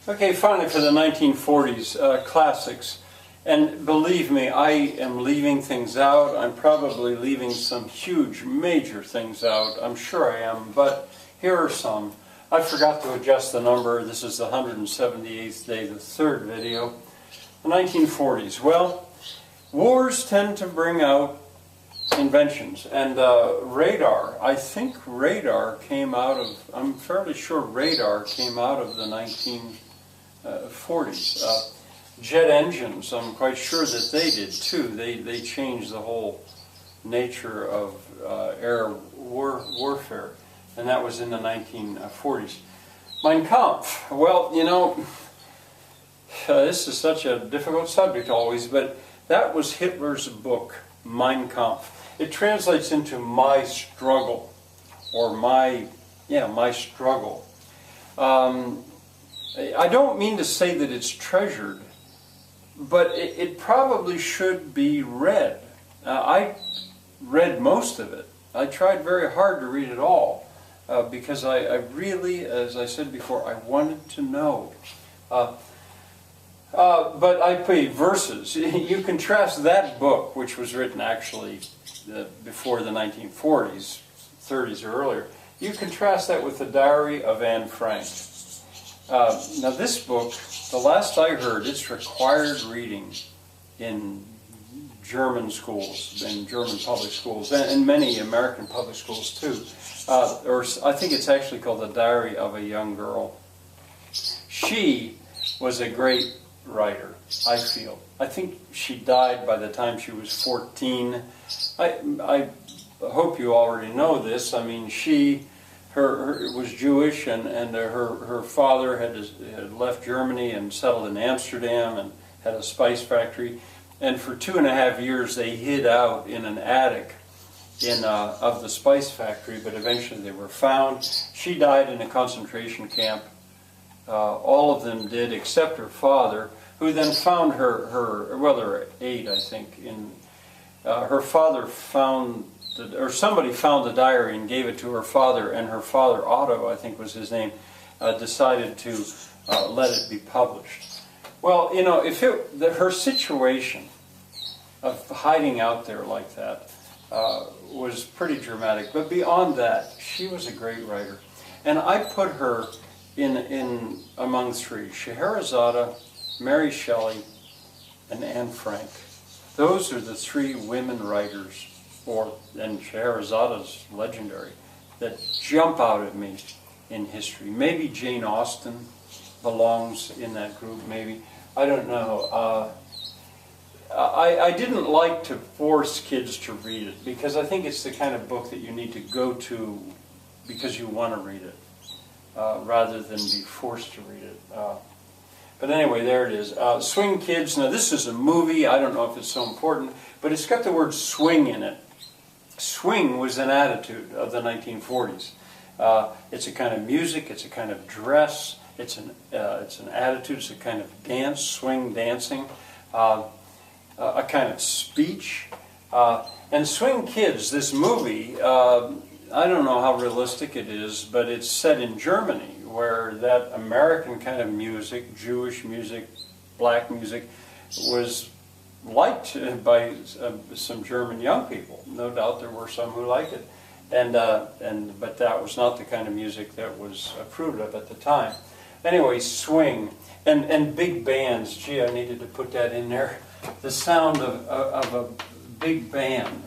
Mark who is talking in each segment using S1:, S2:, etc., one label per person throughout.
S1: Okay, finally for the 1940s classics. And believe me, I am leaving things out. I'm probably leaving some huge, major things out. I'm sure I am, but here are some. I forgot to adjust the number. This is the 178th day, the third video. The 1940s. Well, wars tend to bring out inventions, and radar, I think radar came out of, I'm fairly sure radar came out of the 1940s. Jet engines, I'm quite sure that they did too. They changed the whole nature of air warfare, and that was in the 1940s. Mein Kampf, well, you know, this is such a difficult subject always, but that was Hitler's book, Mein Kampf. It translates into my struggle, or my struggle. I don't mean to say that it's treasured, but it probably should be read. I read most of it. I tried very hard to read it all, because I really, as I said before, I wanted to know. But I put verses. You contrast that book, which was written actually before the 1940s, 30s or earlier. You contrast that with the Diary of Anne Frank. Now this book, the last I heard, it's required reading in German schools, in German public schools, and many American public schools too. Or I think it's actually called The Diary of a Young Girl. She was a great writer, I feel. I think she died by the time she was 14. I hope you already know this. I mean, her was Jewish, and her father had left Germany and settled in Amsterdam and had a spice factory. And for 2.5 years they hid out in an attic of the spice factory, but eventually they were found. She died in a concentration camp. All of them did except her father, who then found her well, there were 8, I think. Her father found, or somebody found the diary and gave it to her father, and her father, Otto, I think was his name, decided to let it be published. Well, you know, her situation of hiding out there like that was pretty dramatic. But beyond that, she was a great writer. And I put her in among 3, Scheherazade, Mary Shelley, and Anne Frank. Those are the 3 women writers, and Scheherazade's legendary, that jump out at me in history. Maybe Jane Austen belongs in that group, maybe. I don't know. I didn't like to force kids to read it, because I think it's the kind of book that you need to go to because you want to read it, rather than be forced to read it. But anyway, there it is. Swing Kids. Now this is a movie. I don't know if it's so important, but it's got the word swing in it. Swing was an attitude of the 1940s. It's a kind of music. It's a kind of dress. It's an attitude. It's a kind of dance, swing dancing, a kind of speech. And Swing Kids, this movie, I don't know how realistic it is, but it's set in Germany, where that American kind of music, Jewish music, black music, was liked by some German young people. No doubt there were some who liked it, but that was not the kind of music that was approved of at the time. Anyway, swing and big bands. Gee, I needed to put that in there. The sound of a big band.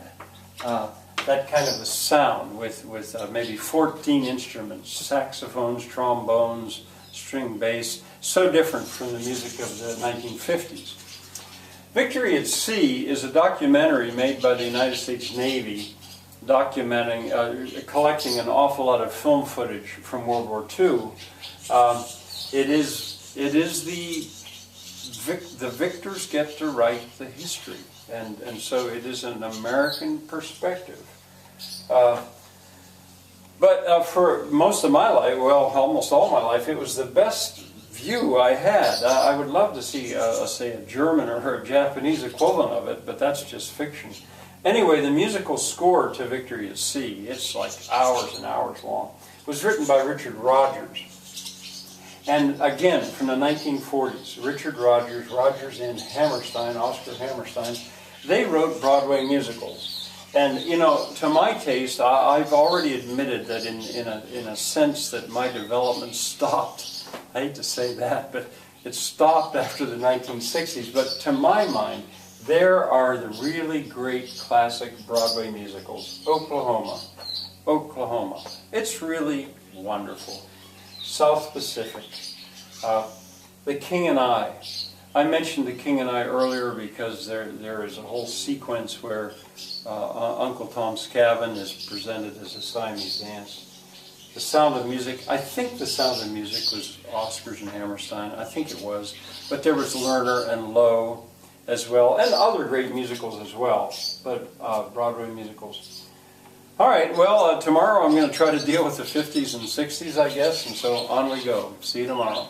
S1: That kind of a sound with maybe 14 instruments, saxophones, trombones, string bass, so different from the music of the 1950s. Victory at Sea is a documentary made by the United States Navy documenting, collecting an awful lot of film footage from World War II. It is the victors get to write the history. And so it is an American perspective. But for most of my life, well, almost all my life, it was the best view I had. I would love to see, say, a German or a Japanese equivalent of it, but that's just fiction. Anyway, the musical score to Victory at Sea, it's like hours and hours long, was written by Richard Rodgers. And again, from the 1940s, Richard Rodgers and Hammerstein, Oscar Hammerstein, they wrote Broadway musicals. And, you know, to my taste, I've already admitted that in a sense that my development stopped. I hate to say that, but it stopped after the 1960s. But to my mind, there are the really great classic Broadway musicals. Oklahoma. It's really wonderful. South Pacific. The King and I. I mentioned The King and I earlier because there is a whole sequence where Uncle Tom's Cabin is presented as a Siamese dance. The Sound of Music, I think The Sound of Music was Oscars and Hammerstein. I think it was. But there was Lerner and Lowe as well, and other great musicals as well, but Broadway musicals. All right, well, tomorrow I'm going to try to deal with the 50s and 60s, I guess, and so on we go. See you tomorrow.